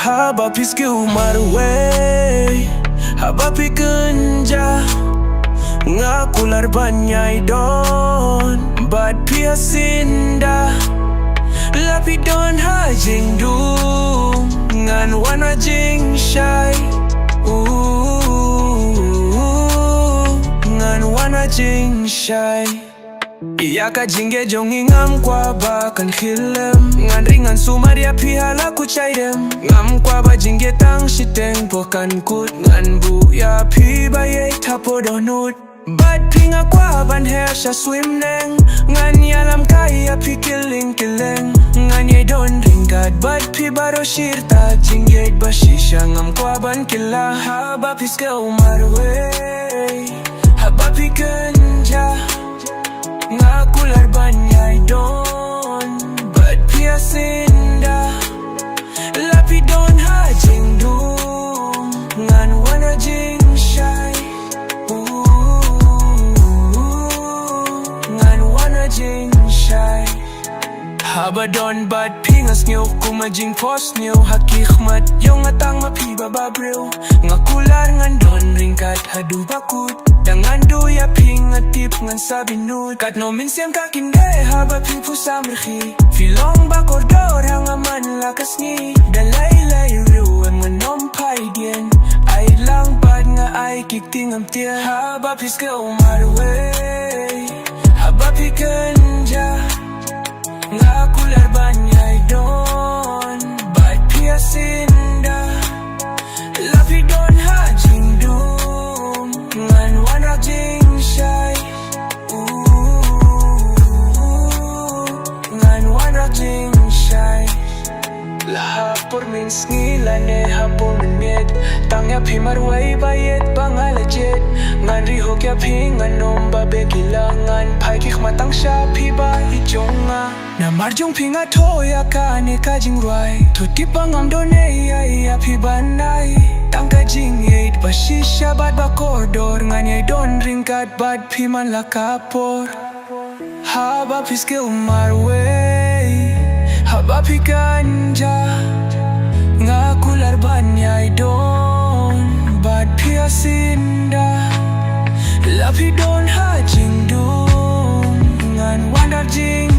Haba piski umarwe, haba pikenja ngakular banyai don, bad pia sinda lapi don hajing du ngan wana jing shai ngan wana jing shai. Iya ka jinge jongi ngam kwa ba kan khilem ngan ringan sumaria pihala ku chaidem ngam kwa ba jinge tang shiteng pokan kut ngan bu ya pi ba ye tapo donut bad pinga kwa ban hair sha swim neng ngan yalam kaya pi killing ngan ye don ringat bad pi baro shirta jinge ba shisha ngam kwa ban killa haba piske umarwe haba pi kenja ngakular banyai don, bad pia sinda lapi don hajing du ngan wana jing shai ngan wana jing shai. Haba don bad pingas nyo kumajing post nyo hakikmat yung atang mapiba babriw ngakular ngan don ringkat hadu bakut dangan duya ping atip ngan sabinut kat no min siyang kakinde haba pipu samrhi filong bakordor hangaman lakas ni dalay ruang nganom paidien ay lang bad nga ay kikting am tia haba piske umarwe haba pikenja ngakular banyai don, bad pia sinda lapi don hajing dum ngan wana jing shai ngan wana jing shai. Lahapor min ngilane hapor minit tangya pimarway bayet bangalajit ngan riho kya pingan nomba begilangan paikik matang siya piba hijonga na marjong pinga toya ka ni kajing ruay tuti pangam done ya pibanay tangka jing yait basisya bad bakordor ngan yay don ringkat bad piman lakapor haba piske umarway haba pikanja ngakular banyai don, bad pia sinda lapi don hajing dum ngan wanda jing